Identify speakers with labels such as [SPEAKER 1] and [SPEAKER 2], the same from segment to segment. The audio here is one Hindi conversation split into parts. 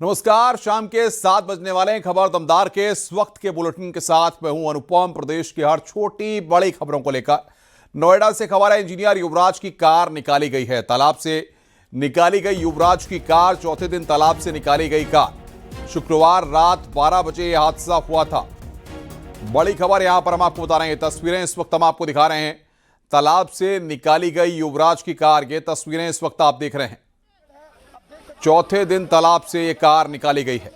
[SPEAKER 1] नमस्कार, शाम के 7 बजने वाले हैं। खबर दमदार के इस वक्त के बुलेटिन के साथ मैं हूं अनुपम। प्रदेश की हर छोटी बड़ी खबरों को लेकर नोएडा से खबर है। इंजीनियर युवराज की कार निकाली गई है। तालाब से निकाली गई युवराज की कार, चौथे दिन तालाब से निकाली गई कार। शुक्रवार रात 12 बजे यह हादसा हुआ था। बड़ी खबर यहां पर हम आपको बता रहे हैं। तस्वीरें इस वक्त हम आपको दिखा रहे हैं। तालाब से निकाली गई युवराज की कार, ये तस्वीरें इस वक्त आप देख रहे हैं। चौथे दिन तालाब से ये कार निकाली गई है।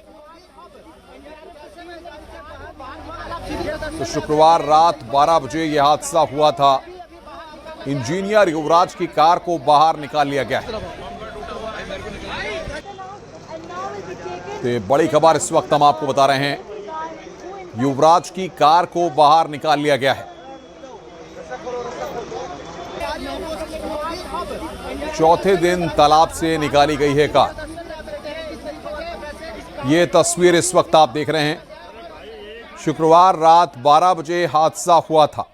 [SPEAKER 1] तो शुक्रवार रात 12 बजे यह हादसा हुआ था। इंजीनियर युवराज की कार को बाहर निकाल लिया गया है। तो ये बड़ी खबर इस वक्त हम आपको बता रहे हैं। युवराज की कार को बाहर निकाल लिया गया है। चौथे दिन तालाब से निकाली गई है कार। ये तस्वीर इस वक्त आप देख रहे हैं। शुक्रवार रात 12 बजे हादसा हुआ था।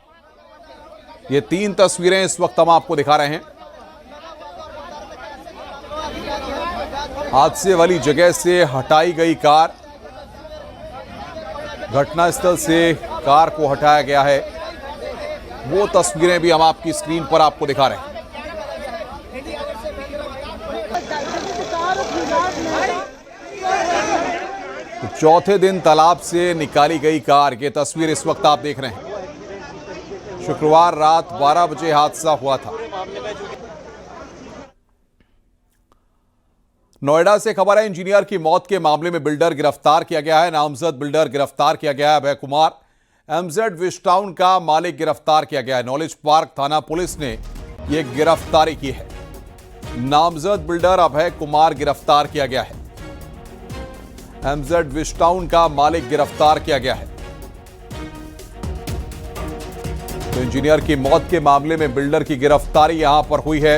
[SPEAKER 1] ये 3 तस्वीरें इस वक्त हम आपको दिखा रहे हैं। हादसे वाली जगह से हटाई गई कार। घटनास्थल से कार को हटाया गया है। वो तस्वीरें भी हम आपकी स्क्रीन पर आपको दिखा रहे हैं। तो चौथे दिन तालाब से निकाली गई कार, ये तस्वीर इस वक्त आप देख रहे हैं। शुक्रवार रात 12 बजे हादसा हुआ था। नोएडा से खबर है। इंजीनियर की मौत के मामले में बिल्डर गिरफ्तार किया गया है। नामजद बिल्डर गिरफ्तार किया गया है अभय कुमार। एमजेड विस्टाउन का मालिक गिरफ्तार किया गया है। नॉलेज पार्क थाना पुलिस ने यह गिरफ्तारी की है। नामजद बिल्डर अभय कुमार गिरफ्तार किया गया है। एमजेड विस्टाउन का मालिक गिरफ्तार किया गया है। तो इंजीनियर की मौत के मामले में बिल्डर की गिरफ्तारी यहां पर हुई है।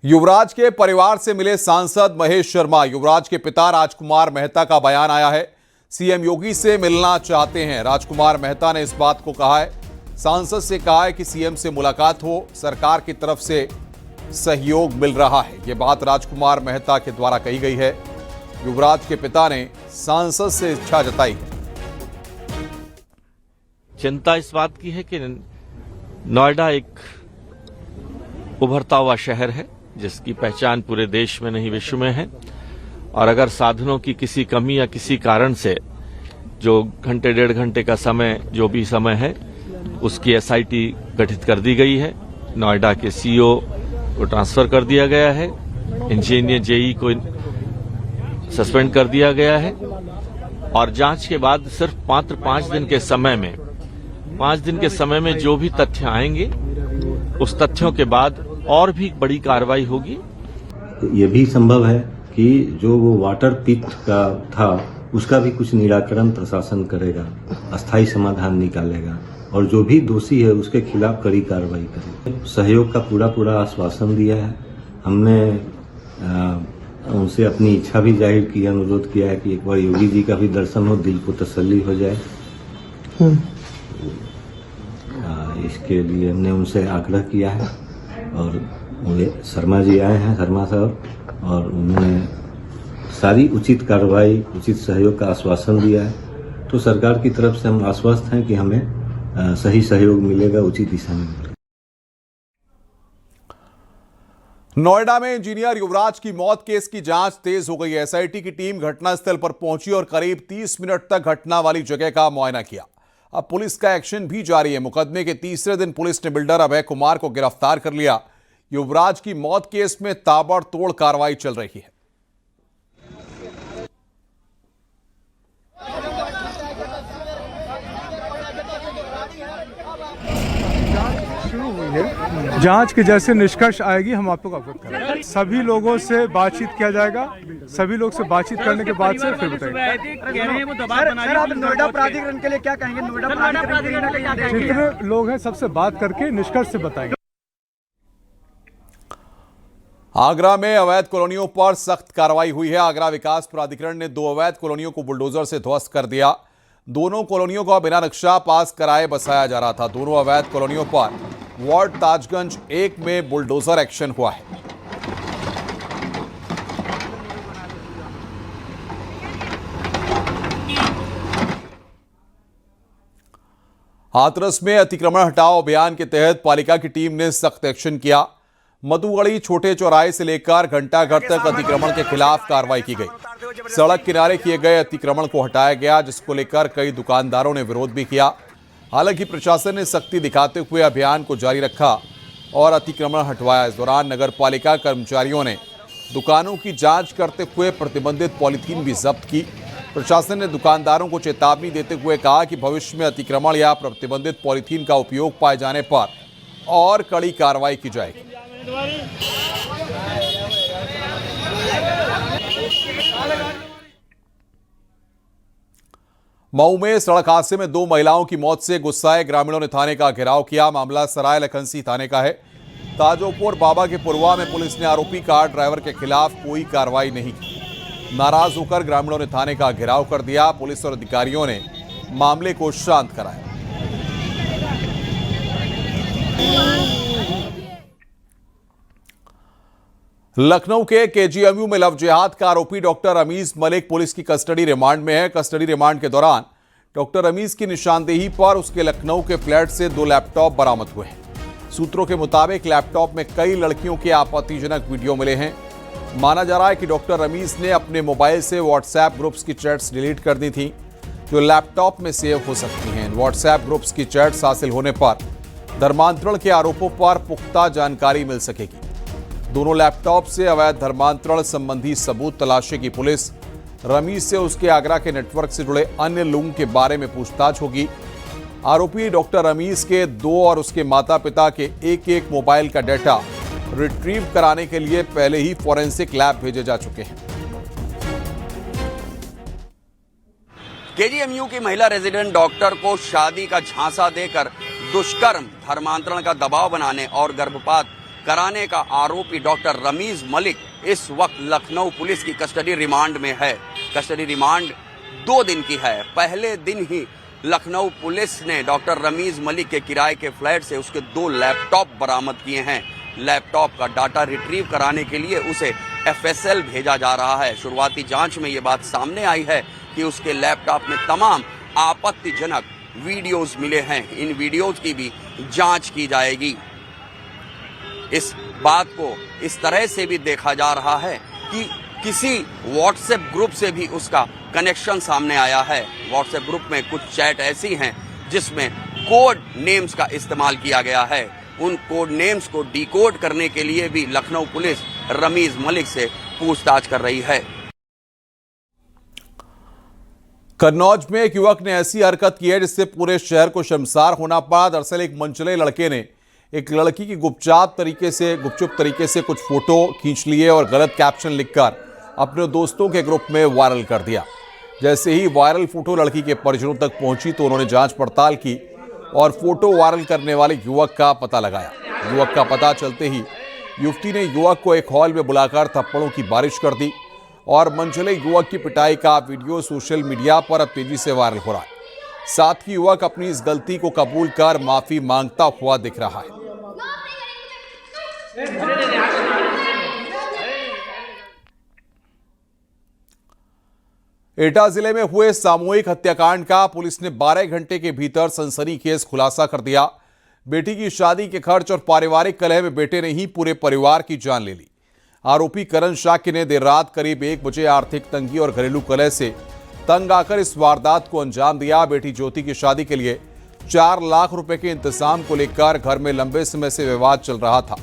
[SPEAKER 1] युवराज के परिवार से मिले सांसद महेश शर्मा। युवराज के पिता राजकुमार मेहता का बयान आया है। सीएम योगी से मिलना चाहते हैं। राजकुमार मेहता ने इस बात को कहा है। सांसद से कहा है कि सीएम से मुलाकात हो, सरकार की तरफ से सहयोग मिल रहा है। यह बात राजकुमार मेहता के द्वारा कही गई है। युवराज के पिता ने सांसद से इच्छा जताई है।
[SPEAKER 2] चिंता इस बात की है कि नोएडा एक उभरता हुआ शहर है जिसकी पहचान पूरे देश में नहीं विश्व में है, और अगर साधनों की किसी कमी या किसी कारण से जो घंटे 1.5 घंटे का समय जो भी समय है उसकी एसआईटी गठित कर दी गई है। नोएडा के सीईओ को ट्रांसफर कर दिया गया है। इंजीनियर जेई को सस्पेंड कर दिया गया है, और जांच के बाद सिर्फ मात्र 5 दिन के समय में जो भी तथ्य आएंगे उस तथ्यों के बाद और भी बड़ी कार्रवाई होगी।
[SPEAKER 3] ये भी संभव है कि जो वो वाटर पिट का था उसका भी कुछ निराकरण प्रशासन करेगा, अस्थायी समाधान निकालेगा, और जो भी दोषी है उसके खिलाफ कड़ी कार्रवाई करेगा। सहयोग का पूरा आश्वासन दिया है। हमने उनसे अपनी इच्छा भी जाहिर की, अनुरोध किया है कि एक बार योगी जी का भी दर्शन हो, दिल को तसल्ली हो जाए। इसके लिए हमने उनसे आग्रह किया है, और शर्मा जी आए हैं, शर्मा साहब, और उन्होंने सारी उचित कार्रवाई, उचित सहयोग का आश्वासन दिया है। तो सरकार की तरफ से हम आश्वस्त हैं कि हमें सही सहयोग मिलेगा, उचित दिशा में मिलेगा।
[SPEAKER 1] नोएडा में इंजीनियर युवराज की मौत केस की जांच तेज हो गई है। एसआईटी की टीम घटनास्थल पर पहुंची और करीब 30 मिनट तक घटना वाली जगह का मुआयना किया। अब पुलिस का एक्शन भी जारी है। मुकदमे के तीसरे दिन पुलिस ने बिल्डर अभय कुमार को गिरफ्तार कर लिया। युवराज की मौत केस में ताबड़तोड़ कार्रवाई चल रही है।
[SPEAKER 4] जांच के जैसे निष्कर्ष आएगी हम आपको अवगत करेंगे। सभी लोगों से बातचीत किया जाएगा। सभी लोग से बातचीत करने के बाद से फिर बताएंगे।
[SPEAKER 5] सर, आप नोएडा प्राधिकरण के लिए क्या कहेंगे? नोएडा प्राधिकरण
[SPEAKER 4] जितने लोग हैं सबसे बात करके निष्कर्ष से बताएंगे।
[SPEAKER 1] आगरा में अवैध कॉलोनियों पर सख्त कार्रवाई हुई है। आगरा विकास प्राधिकरण ने 2 अवैध कॉलोनियों को बुलडोजर से ध्वस्त कर दिया। दोनों कॉलोनियों को बिना नक्शा पास कराए बसाया जा रहा था। दोनों अवैध कॉलोनियों पर वार्ड ताजगंज 1 में बुलडोजर एक्शन हुआ है। हाथरस में अतिक्रमण हटाओ अभियान के तहत पालिका की टीम ने सख्त एक्शन किया। मधुगढ़ी छोटे चौराहे से लेकर घंटाघर तक अतिक्रमण के खिलाफ कार्रवाई की गई। सड़क किनारे किए गए अतिक्रमण को हटाया गया, जिसको लेकर कई दुकानदारों ने विरोध भी किया। हालांकि प्रशासन ने सख्ती दिखाते हुए अभियान को जारी रखा और अतिक्रमण हटवाया। इस दौरान नगर पालिका कर्मचारियों ने दुकानों की जांच करते हुए प्रतिबंधित पॉलीथीन भी जब्त की। प्रशासन ने दुकानदारों को चेतावनी देते हुए कहा कि भविष्य में अतिक्रमण या प्रतिबंधित पॉलीथीन का उपयोग पाए जाने पर और कड़ी कार्रवाई की जाएगी। मऊ में सड़क हादसे में 2 महिलाओं की मौत से गुस्साए ग्रामीणों ने थाने का घेराव किया। मामला सराय लखनसी थाने का है। ताजोपुर बाबा के पुरवा में पुलिस ने आरोपी कार ड्राइवर के खिलाफ कोई कार्रवाई नहीं की। नाराज होकर ग्रामीणों ने थाने का घेराव कर दिया। पुलिस और अधिकारियों ने मामले को शांत कराया। लखनऊ के केजीएमयू में लव जिहाद का आरोपी डॉक्टर रमीज मलिक पुलिस की कस्टडी रिमांड में है। कस्टडी रिमांड के दौरान डॉक्टर रमीज की निशानदेही पर उसके लखनऊ के फ्लैट से 2 लैपटॉप बरामद हुए हैं। सूत्रों के मुताबिक लैपटॉप में कई लड़कियों के आपत्तिजनक वीडियो मिले हैं। माना जा रहा है कि डॉक्टर रमीज ने अपने मोबाइल से व्हाट्सएप ग्रुप्स की चैट्स डिलीट कर दी थी, जो लैपटॉप में सेव हो सकती हैं। व्हाट्सएप ग्रुप्स की चैट्स हासिल होने पर धर्मांतरण के आरोपों पर पुख्ता जानकारी मिल सकेगी। दोनों लैपटॉप से अवैध धर्मांतरण संबंधी सबूत तलाशेगी पुलिस। रमीज से उसके आगरा के नेटवर्क से जुड़े अन्य लोगों के बारे में पूछताछ होगी। आरोपी डॉक्टर रमीज के 2 और उसके माता पिता के एक मोबाइल का डेटा रिट्रीव कराने के लिए पहले ही फॉरेंसिक लैब भेजे जा चुके हैं।
[SPEAKER 6] केजीएमयू की महिला रेजिडेंट डॉक्टर को शादी का झांसा देकर दुष्कर्म, धर्मांतरण का दबाव बनाने और गर्भपात कराने का आरोपी डॉक्टर रमीज मलिक इस वक्त लखनऊ पुलिस की कस्टडी रिमांड में है। कस्टडी रिमांड 2 दिन की है। पहले दिन ही लखनऊ पुलिस ने डॉक्टर रमीज मलिक के किराए के फ्लैट से उसके 2 लैपटॉप बरामद किए हैं। लैपटॉप का डाटा रिट्रीव कराने के लिए उसे एफएसएल भेजा जा रहा है। शुरुआती जांच में ये बात सामने आई है कि उसके लैपटॉप में तमाम आपत्तिजनक वीडियोस मिले हैं। इन वीडियोस की भी जांच की जाएगी। इस बात को इस तरह से भी देखा जा रहा है कि किसी व्हाट्सएप ग्रुप से भी उसका कनेक्शन सामने आया है। व्हाट्सएप ग्रुप में कुछ चैट ऐसी हैं जिसमें कोड नेम्स का इस्तेमाल किया गया है। उन कोड नेम्स को डिकोड करने के लिए भी लखनऊ पुलिस रमीज मलिक से पूछताछ कर रही है।
[SPEAKER 1] कन्नौज में एक युवक ने ऐसी हरकत की है जिससे पूरे शहर को शर्मसार होना पड़ा। दरअसल एक मनचले लड़के ने एक लड़की की गुपचुप तरीके से कुछ फोटो खींच लिए और गलत कैप्शन लिखकर अपने दोस्तों के ग्रुप में वायरल कर दिया। जैसे ही वायरल फोटो लड़की के परिजनों तक पहुंची तो उन्होंने जांच पड़ताल की और फोटो वायरल करने वाले युवक का पता लगाया। युवक का पता चलते ही युवती ने युवक को एक हॉल में बुलाकर थप्पड़ों की बारिश कर दी और मनचले युवक की पिटाई का वीडियो सोशल मीडिया पर अब तेजी से वायरल हो रहा है। साथ ही युवक अपनी इस गलती को कबूल कर माफी मांगता हुआ दिख रहा है। एटा जिले में हुए सामूहिक हत्याकांड का पुलिस ने 12 घंटे के भीतर सनसनीखेज खुलासा कर दिया। बेटी की शादी के खर्च और पारिवारिक कलह में बेटे ने ही पूरे परिवार की जान ले ली। आरोपी करण शाक्य ने देर रात करीब 1 बजे आर्थिक तंगी और घरेलू कलह से तंग आकर इस वारदात को अंजाम दिया। बेटी ज्योति की शादी के लिए 4 लाख रुपए के इंतजाम को लेकर घर में लंबे समय से विवाद चल रहा था।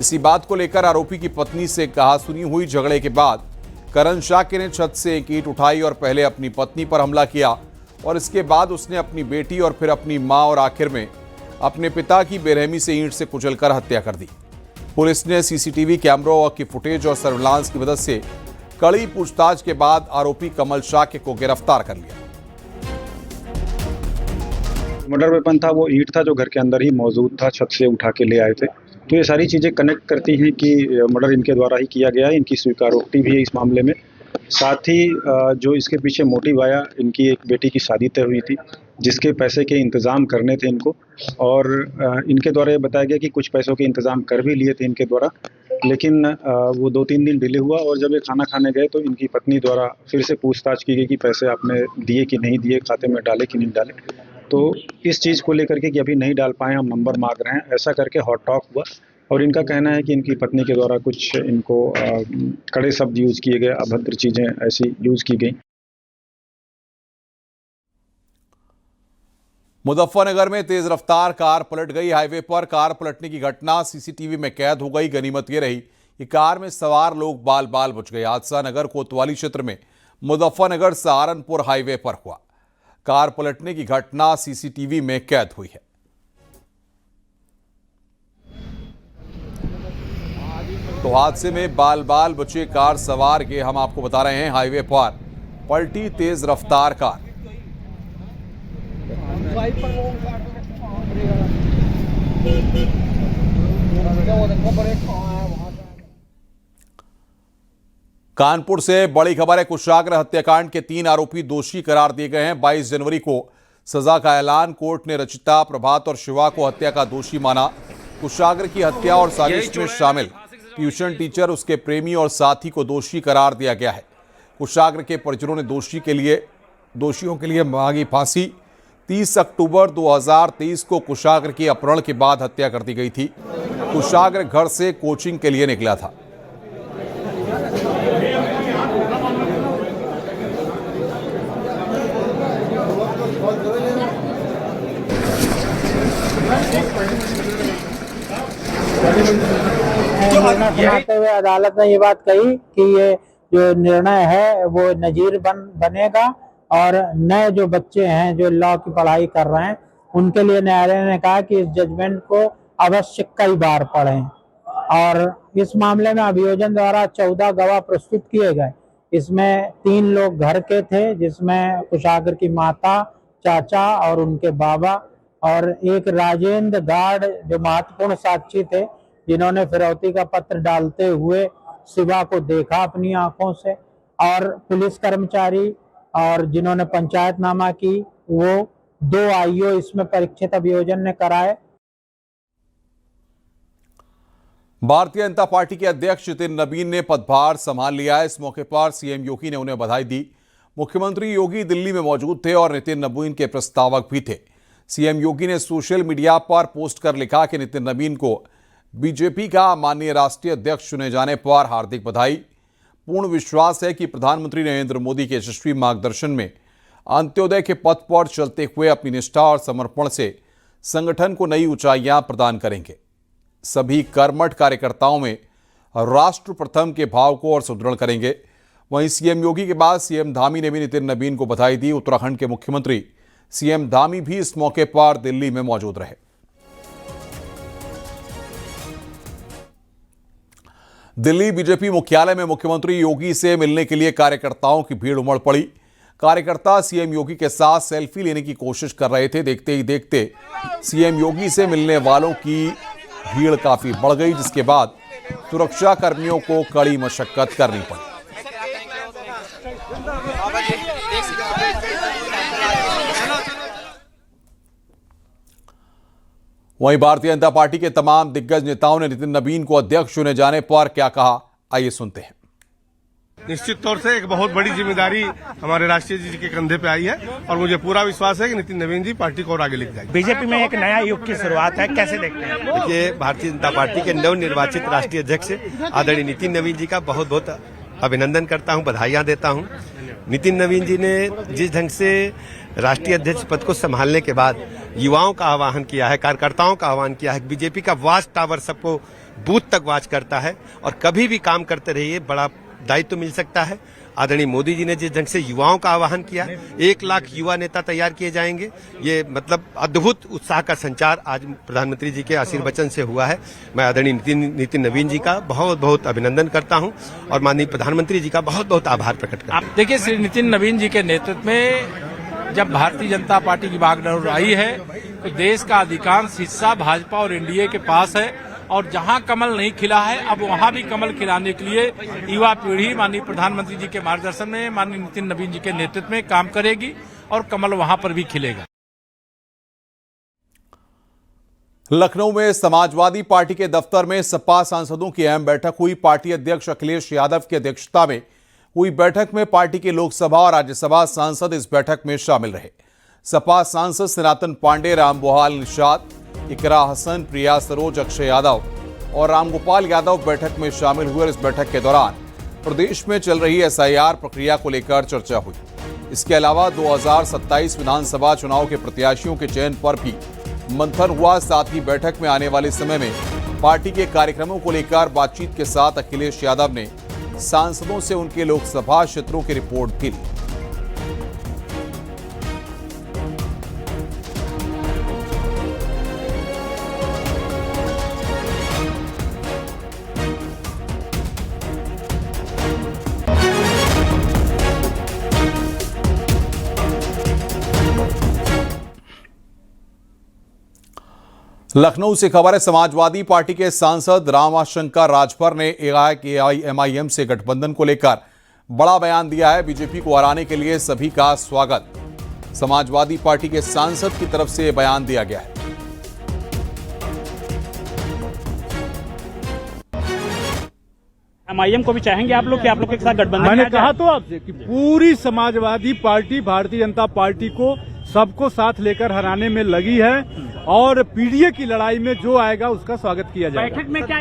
[SPEAKER 1] इसी बात को लेकर आरोपी की पत्नी से कहासुनी हुई। झगड़े के बाद करण शाक्य ने छत से एक ईंट उठाई और पहले अपनी पत्नी पर हमला किया और इसके बाद उसने अपनी बेटी और फिर अपनी मां और आखिर में अपने पिता की बेरहमी से ईंट से कुचलकर हत्या कर दी। पुलिस ने सीसीटीवी कैमरों की फुटेज और सर्विलांस की मदद से कड़ी पूछताछ के बाद आरोपी कमल शाक्य को गिरफ्तार कर लिया।
[SPEAKER 7] मर्डर वेपन था वो ईंट था जो घर के अंदर ही मौजूद था, छत से उठा के ले आए थे। तो ये सारी चीज़ें कनेक्ट करती हैं कि मर्डर इनके द्वारा ही किया गया है। इनकी स्वीकारोक्ति भी है इस मामले में। साथ ही जो इसके पीछे मोटिव आया, इनकी एक बेटी की शादी तय हुई थी जिसके पैसे के इंतज़ाम करने थे इनको, और इनके द्वारा ये बताया गया कि कुछ पैसों के इंतज़ाम कर भी लिए थे इनके द्वारा, लेकिन वो 2-3 दिन डिले हुआ। और जब ये खाना खाने गए तो इनकी पत्नी द्वारा फिर से पूछताछ की गई कि पैसे आपने दिए कि नहीं दिए, खाते में डाले कि नहीं डाले। तो इस चीज़ को लेकर के कि अभी नहीं डाल पाए, हम नंबर मांग रहे हैं, ऐसा करके हॉट टॉक हुआ। और इनका कहना है कि इनकी पत्नी के द्वारा कुछ इनको कड़े शब्द यूज़ किए गए, अभद्र चीज़ें ऐसी यूज़ की गई।
[SPEAKER 1] मुजफ्फरनगर में तेज रफ्तार कार पलट गई। हाईवे पर कार पलटने की घटना सीसीटीवी में कैद हो गई। गनीमत ये रही कि कार में सवार लोग बाल बाल बच गए। हादसा नगर कोतवाली क्षेत्र में मुजफ्फरनगर सहारनपुर हाईवे पर हुआ। कार पलटने की घटना सीसीटीवी में कैद हुई है। तो हादसे में बाल बाल बचे कार सवार के हम आपको बता रहे हैं। हाईवे पर पलटी तेज रफ्तार कार। कानपुर से बड़ी खबर है। कुशाग्र हत्याकांड के 3 आरोपी दोषी करार दिए गए हैं। 22 जनवरी को सजा का ऐलान। कोर्ट ने रचिता, प्रभात और शिवा को हत्या का दोषी माना। कुशाग्र की हत्या और साजिश में शामिल ट्यूशन टीचर, उसके प्रेमी और साथी को दोषी करार दिया गया है। कुशाग्र के परिजनों ने दोषियों के लिए मांगी फांसी। 30 अक्टूबर 2023 को कुशाग्र की अपहरण के बाद हत्या कर दी गई थी। कुशाग्र घर से कोचिंग के लिए निकला था।
[SPEAKER 8] सुनाते हुए अदालत ने ये बात कही कि ये जो निर्णय है वो नजीर बनेगा और नए जो बच्चे हैं जो लॉ की पढ़ाई कर रहे हैं उनके लिए न्यायालय ने कहा कि इस जजमेंट को अवश्य कई बार पढ़ें। और इस मामले में अभियोजन द्वारा 14 गवाह प्रस्तुत किए गए। इसमें 3 लोग घर के थे, जिसमें कुशाग्र की माता, चाचा और उनके बाबा, और एक राजेंद्र गार्ड जो महत्वपूर्ण साक्षी थे, जिन्होंने फिरौती का पत्र डालते हुए शिवा को देखा अपनी आंखों से, और पुलिस कर्मचारी और जिन्होंने पंचायतनामा की वो 2 आईओ इसमें परीक्षित अभियोजन ने कराए।
[SPEAKER 1] भारतीय जनता पार्टी के अध्यक्ष नितिन नवीन ने पदभार संभाल लिया है। इस मौके पर सीएम योगी ने उन्हें बधाई दी। मुख्यमंत्री योगी दिल्ली में मौजूद थे और नितिन नवीन के प्रस्तावक भी थे। सीएम योगी ने सोशल मीडिया पर पोस्ट कर लिखा कि नितिन नवीन को बीजेपी का माननीय राष्ट्रीय अध्यक्ष चुने जाने पर हार्दिक बधाई। पूर्ण विश्वास है कि प्रधानमंत्री नरेंद्र मोदी के यशस्वी मार्गदर्शन में अंत्योदय के पथ पर चलते हुए अपनी निष्ठा और समर्पण से संगठन को नई ऊंचाइयां प्रदान करेंगे। सभी कर्मठ कार्यकर्ताओं में राष्ट्र प्रथम के भाव को और सुदृढ़ करेंगे। वहीं सीएम योगी के बाद सीएम धामी ने भी नितिन नवीन को बधाई दी। उत्तराखंड के मुख्यमंत्री सीएम धामी भी इस मौके पर दिल्ली में मौजूद रहे। दिल्ली बीजेपी मुख्यालय में मुख्यमंत्री योगी से मिलने के लिए कार्यकर्ताओं की भीड़ उमड़ पड़ी। कार्यकर्ता सीएम योगी के साथ सेल्फी लेने की कोशिश कर रहे थे। देखते ही देखते सीएम योगी से मिलने वालों की भीड़ काफी बढ़ गई, जिसके बाद सुरक्षा कर्मियों को कड़ी मशक्कत करनी पड़ी। वहीं भारतीय जनता पार्टी के तमाम दिग्गज नेताओं ने नितिन नवीन को अध्यक्ष चुने जाने पर क्या कहा, आइए सुनते हैं।
[SPEAKER 9] निश्चित तौर से एक बहुत बड़ी जिम्मेदारी हमारे राष्ट्रीय जी के कंधे पे आई है और मुझे पूरा विश्वास है कि नितिन नवीन जी पार्टी को और आगे लेके जाएंगे।
[SPEAKER 10] बीजेपी में एक नया युग की शुरुआत है, कैसे देखते हैं?
[SPEAKER 9] देखिए, भारतीय जनता पार्टी के नवनिर्वाचित राष्ट्रीय अध्यक्ष आदरणीय नितिन नवीन जी का बहुत बहुत अभिनंदन करता हूं, बधाइयां देता हूं। नितिन नवीन जी ने जिस ढंग से राष्ट्रीय अध्यक्ष पद को संभालने के बाद युवाओं का आह्वान किया है, कार्यकर्ताओं का आह्वान किया है। बीजेपी का वॉच टावर सबको बूथ तक वॉच करता है और कभी भी काम करते रहिए, बड़ा दायित्व मिल सकता है। आदरणीय मोदी जी ने जिस ढंग से युवाओं का आह्वान किया, 1 लाख युवा नेता तैयार किए जाएंगे, ये मतलब अद्भुत उत्साह का संचार आज प्रधानमंत्री जी के आशीर्वचन से हुआ है। मैं आदरणीय नितिन नवीन जी का बहुत बहुत अभिनंदन करता हूं और माननीय प्रधानमंत्री जी का बहुत बहुत आभार प्रकट करता हूं।
[SPEAKER 10] देखिए, श्री नितिन नवीन जी के नेतृत्व में जब भारतीय जनता पार्टी की बागडोर आई है तो देश का अधिकांश हिस्सा भाजपा और एनडीए के पास है और जहां कमल नहीं खिला है अब वहां भी कमल खिलाने के लिए युवा पीढ़ी माननीय प्रधानमंत्री जी के मार्गदर्शन में, माननीय नितिन नवीन जी के नेतृत्व में काम करेगी और कमल वहां पर भी खिलेगा।
[SPEAKER 1] लखनऊ में समाजवादी पार्टी के दफ्तर में सपा सांसदों की अहम बैठक हुई। पार्टी अध्यक्ष अखिलेश यादव की अध्यक्षता में हुई बैठक में पार्टी के लोकसभा और राज्यसभा सांसद इस बैठक में शामिल रहे। सपा सांसद सनातन पांडे, रामबुहाल निषाद, इकरा हसन, प्रिया सरोज, अक्षय यादव और रामगोपाल यादव बैठक में शामिल हुए और इस बैठक के दौरान प्रदेश में चल रही SIR प्रक्रिया को लेकर चर्चा हुई। इसके अलावा 2027 विधानसभा चुनाव के प्रत्याशियों के चयन पर भी मंथन हुआ। साथ ही बैठक में आने वाले समय में पार्टी के कार्यक्रमों को लेकर बातचीत के साथ अखिलेश यादव ने सांसदों से उनके लोकसभा क्षेत्रों की रिपोर्ट भी ली। लखनऊ से खबर है, समाजवादी पार्टी के सांसद रामाशंकर राजभर ने AIMIM से गठबंधन को लेकर बड़ा बयान दिया है। बीजेपी को हराने के लिए सभी का स्वागत, समाजवादी पार्टी के सांसद की तरफ से बयान दिया गया है।
[SPEAKER 11] MIM को भी चाहेंगे आप लोग कि आप लोग के साथ गठबंधन?
[SPEAKER 12] मैंने कहा तो आपसे कि पूरी समाजवादी पार्टी भारतीय जनता पार्टी को सबको साथ लेकर हराने में लगी है और पीडीए की लड़ाई में जो आएगा उसका स्वागत किया जाएगा।
[SPEAKER 11] बैठक में क्या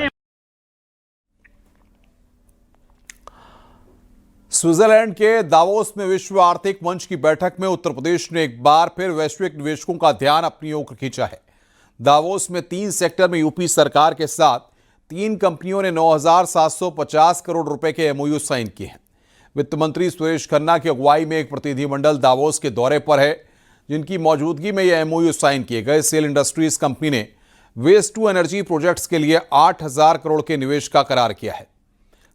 [SPEAKER 1] स्विट्जरलैंड के दावोस में विश्व आर्थिक मंच की बैठक में उत्तर प्रदेश ने एक बार फिर वैश्विक निवेशकों का ध्यान अपनी ओर खींचा है। दावोस में 3 सेक्टर में यूपी सरकार के साथ 3 कंपनियों ने 9,750 करोड़ रुपए के MOU साइन किए हैं। वित्त मंत्री सुरेश खन्ना की अगुवाई में एक प्रतिनिधिमंडल दावोस के दौरे पर है, जिनकी मौजूदगी में यह MOU साइन किए गए। सेल इंडस्ट्रीज कंपनी ने वेस्ट टू एनर्जी प्रोजेक्ट्स के लिए 8,000 करोड़ के निवेश का करार किया है।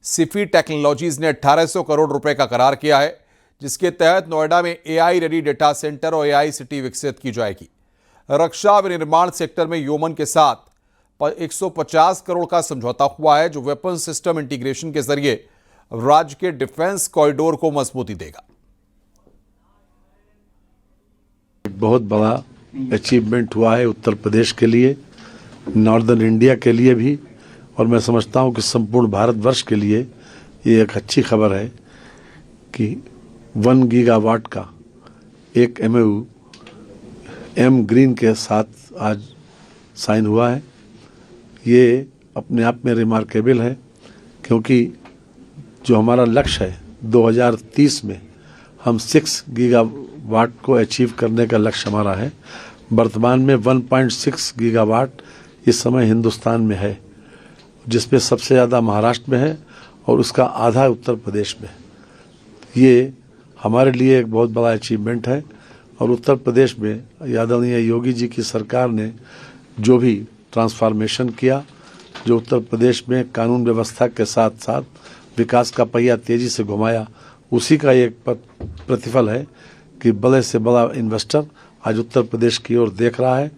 [SPEAKER 1] सिफी टेक्नोलॉजीज ने 1,800 करोड़ रुपए का करार किया है, जिसके तहत नोएडा में AI रेडी डेटा सेंटर और AI सिटी विकसित की जाएगी। रक्षा विनिर्माण सेक्टर में योमन के साथ 150 करोड़ का समझौता हुआ है, जो वेपन सिस्टम इंटीग्रेशन के जरिए राज्य के डिफेंस कॉरिडोर को मजबूती देगा।
[SPEAKER 13] बहुत बड़ा अचीवमेंट हुआ है उत्तर प्रदेश के लिए, नॉर्दर्न इंडिया के लिए भी, और मैं समझता हूं कि संपूर्ण भारतवर्ष के लिए ये एक अच्छी खबर है कि 1 गीगावाट का एक MOU एम ग्रीन के साथ आज साइन हुआ है। ये अपने आप में रिमार्केबल है, क्योंकि जो हमारा लक्ष्य है 2030 में हम 6 गीगावाट को अचीव करने का लक्ष्य हमारा है। वर्तमान में 1.6 गीगावाट इस समय हिंदुस्तान में है, जिसमें सबसे ज़्यादा महाराष्ट्र में है और उसका आधा उत्तर प्रदेश में। ये हमारे लिए एक बहुत बड़ा अचीवमेंट है और उत्तर प्रदेश में आदरणीय योगी जी की सरकार ने जो भी ट्रांसफॉर्मेशन किया, जो उत्तर प्रदेश में कानून व्यवस्था के साथ साथ विकास का पहिया तेजी से घुमाया, उसी का एक प्रतिफल है कि बड़े से बड़ा इन्वेस्टर आज उत्तर प्रदेश की ओर देख रहा है।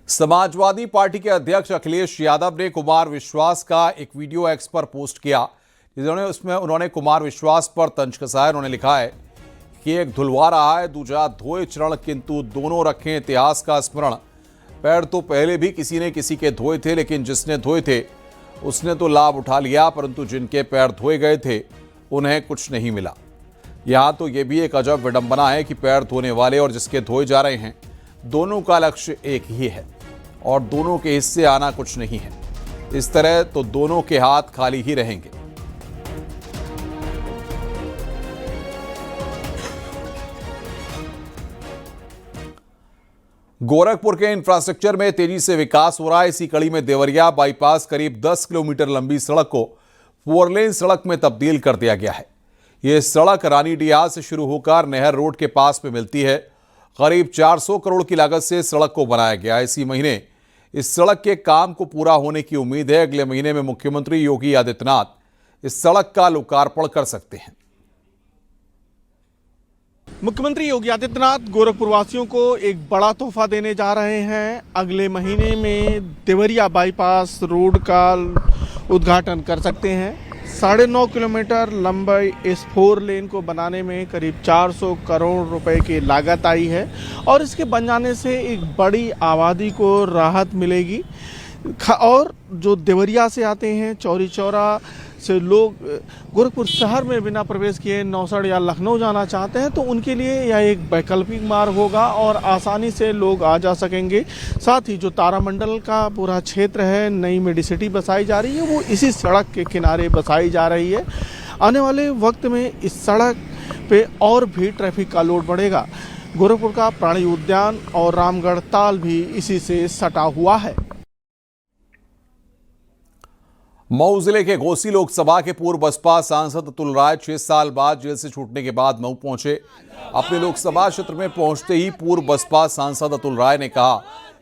[SPEAKER 1] समाजवादी पार्टी के अध्यक्ष अखिलेश यादव ने कुमार विश्वास का एक वीडियो X पर पोस्ट किया, उसमें उन्होंने कुमार विश्वास पर तंज कसा है। उन्होंने लिखा है कि एक धुलवा रहा है, दूजा धोए चरण, किंतु दोनों रखें इतिहास का स्मरण। पैर तो पहले भी किसी ने किसी के धोए थे, लेकिन जिसने धोए थे उसने तो लाभ उठा लिया, परंतु जिनके पैर धोए गए थे उन्हें कुछ नहीं मिला। यहाँ तो ये भी एक अजब विडंबना है कि पैर धोने वाले और जिसके धोए जा रहे हैं, दोनों का लक्ष्य एक ही है और दोनों के हिस्से आना कुछ नहीं है। इस तरह तो दोनों के हाथ खाली ही रहेंगे। गोरखपुर के इंफ्रास्ट्रक्चर में तेजी से विकास हो रहा है। इसी कड़ी में देवरिया बाईपास करीब 10 किलोमीटर लंबी सड़क को 4 लेन सड़क में तब्दील कर दिया गया है। यह सड़क रानीडीहा से शुरू होकर नहर रोड के पास में मिलती है। करीब 400 करोड़ की लागत से सड़क को बनाया गया है। इसी महीने इस सड़क के काम को पूरा होने की उम्मीद है। अगले महीने में मुख्यमंत्री योगी आदित्यनाथ इस सड़क का लोकार्पण कर सकते हैं।
[SPEAKER 14] मुख्यमंत्री योगी आदित्यनाथ गोरखपुर वासियों को एक बड़ा तोहफा देने जा रहे हैं। अगले महीने में देवरिया बाईपास रोड का उद्घाटन कर सकते हैं। 9.5 किलोमीटर लंबाई इस 4 लेन को बनाने में करीब 400 करोड़ रुपए की लागत आई है और इसके बन जाने से एक बड़ी आबादी को राहत मिलेगी। और जो देवरिया से आते हैं, चौरी चौरा से लोग गोरखपुर शहर में बिना प्रवेश किए नौसड़ या लखनऊ जाना चाहते हैं तो उनके लिए यह एक वैकल्पिक मार्ग होगा और आसानी से लोग आ जा सकेंगे। साथ ही जो तारामंडल का पूरा क्षेत्र है, नई मेडिसिटी बसाई जा रही है, वो इसी सड़क के किनारे बसाई जा रही है। आने वाले वक्त में इस सड़क पे और भी ट्रैफिक का लोड बढ़ेगा। गोरखपुर का प्राणी उद्यान और रामगढ़ ताल भी इसी से सटा हुआ है।
[SPEAKER 1] मऊ जिले के घोसी लोकसभा के पूर्व बसपा सांसद अतुल राय 6 साल बाद जेल से छूटने के बाद मऊ पहुंचे। अपने लोकसभा क्षेत्र में पहुंचते ही पूर्व बसपा सांसद अतुल राय ने कहा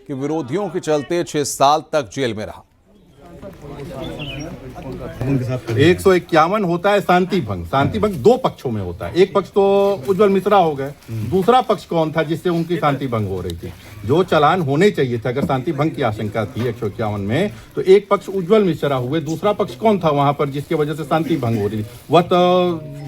[SPEAKER 1] कि विरोधियों के चलते 6 साल तक जेल में रहा।
[SPEAKER 15] 151 होता है शांति भंग। शांति भंग 2 पक्षों में होता है। एक पक्ष तो उज्जवल मिश्रा हो गए, दूसरा पक्ष कौन था जिससे उनकी शांति भंग हो रही थी? जो चालान होने चाहिए थे, अगर शांति भंग की आशंका थी 151 में, तो एक पक्ष उज्जवल मिश्रा हुए, दूसरा पक्ष कौन था वहां पर जिसकी वजह से शांति भंग हो रही थी? वह तो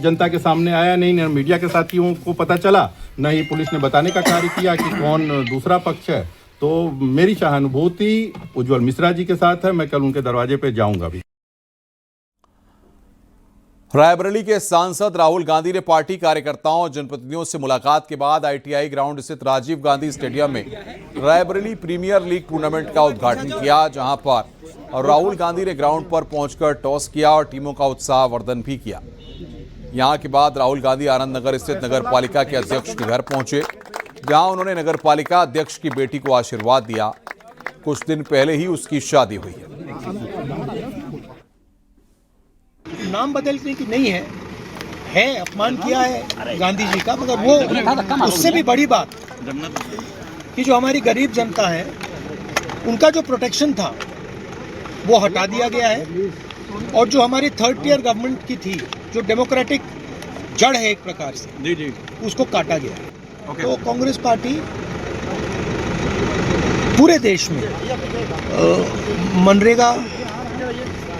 [SPEAKER 15] जनता के सामने आया नहीं, न मीडिया के साथियों को पता चला, न ही पुलिस ने बताने का कार्य किया कि कौन दूसरा पक्ष है। तो मेरी सहानुभूति उज्जवल मिश्रा जी के साथ है। मैं कल उनके दरवाजे पे जाऊंगा भी।
[SPEAKER 1] रायबरेली के सांसद राहुल गांधी ने पार्टी कार्यकर्ताओं और जनप्रतिनिधियों से मुलाकात के बाद आईटीआई ग्राउंड स्थित राजीव गांधी स्टेडियम में रायबरेली प्रीमियर लीग टूर्नामेंट का उद्घाटन किया, जहां पर राहुल गांधी ने ग्राउंड पर पहुंचकर टॉस किया और टीमों का उत्साहवर्धन भी किया। यहां के बाद राहुल गांधी आनंद नगर स्थित नगर पालिका के अध्यक्ष के घर पहुंचे, जहां उन्होंने नगर पालिका अध्यक्ष की बेटी को आशीर्वाद दिया। कुछ दिन पहले ही उसकी शादी हुई है।
[SPEAKER 5] नाम बदलने की नहीं है अपमान किया है गांधी जी का, मगर वो उससे भी बड़ी बात कि जो हमारी गरीब जनता है उनका जो प्रोटेक्शन था वो हटा दिया गया है और जो हमारी 3rd टियर गवर्नमेंट की थी, जो डेमोक्रेटिक जड़ है एक प्रकार से, उसको काटा गया है। तो कांग्रेस पार्टी पूरे देश में मनरेगा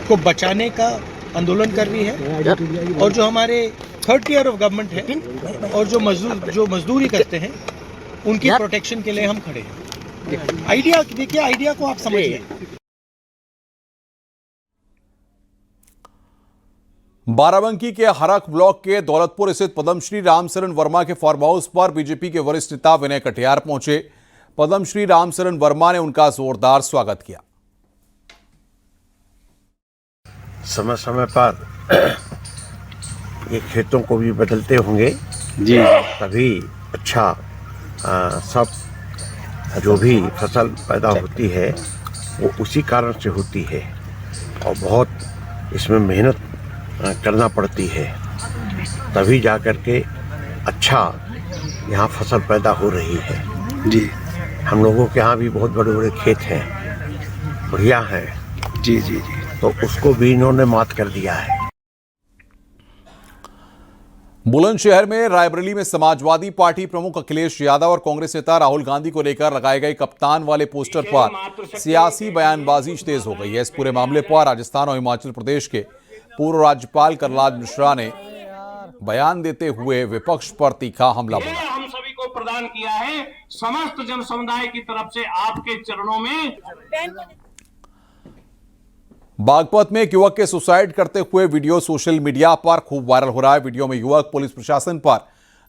[SPEAKER 5] को बचाने का आंदोलन कर रही है और जो हमारे 3rd टियर ऑफ गवर्नमेंट है और जो मजदूरी करते हैं उनकी प्रोटेक्शन के लिए हम खड़े हैं। आइडिया देखिए, आइडिया को आप समझिए।
[SPEAKER 1] बाराबंकी के हरख ब्लॉक के दौलतपुर स्थित पद्मश्री रामशरण वर्मा के फार्म हाउस पर बीजेपी के वरिष्ठ नेता विनय कटियार पहुंचे। पद्मश्री रामशरण वर्मा ने उनका जोरदार स्वागत किया।
[SPEAKER 16] समय समय पर ये खेतों को भी बदलते होंगे जी, तभी अच्छा सब जो भी फसल पैदा होती है वो उसी कारण से होती है और बहुत इसमें मेहनत करना पड़ती है, तभी जा कर के अच्छा यहाँ फसल पैदा हो रही है जी। हम लोगों के यहाँ भी बहुत बड़े बड़े खेत हैं, बढ़िया हैं जी जी जी, तो उसको भी इन्होंने मात कर दिया है।
[SPEAKER 1] बुलंदशहर में रायबरेली में समाजवादी पार्टी प्रमुख अखिलेश यादव और कांग्रेस नेता राहुल गांधी को लेकर लगाए गए कप्तान वाले पोस्टर पर सियासी बयानबाजी तेज हो गई है। इस पूरे मामले पर राजस्थान और हिमाचल प्रदेश के पूर्व राज्यपाल कलराज मिश्रा ने बयान देते हुए विपक्ष पर तीखा हमला बोला।
[SPEAKER 17] हम सभी को प्रदान किया है समस्त जन समुदाय की तरफ से आपके चरणों में।
[SPEAKER 1] बागपत में एक युवक के सुसाइड करते हुए वीडियो सोशल मीडिया पर खूब वायरल हो रहा है। वीडियो में युवक पुलिस प्रशासन पर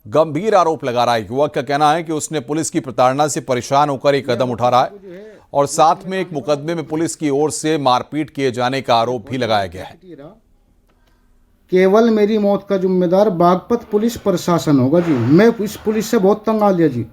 [SPEAKER 1] गंभीर आरोप लगा रहा है। युवक का कहना है कि उसने पुलिस की प्रताड़ना से परेशान होकर एक कदम उठा रहा है और साथ में एक मुकदमे में पुलिस की ओर से मारपीट किए जाने का आरोप भी लगाया गया है।
[SPEAKER 18] केवल मेरी मौत का जिम्मेदार बागपत पुलिस प्रशासन होगा जी। मैं इस पुलिस से बहुत तंग आ लिया जी।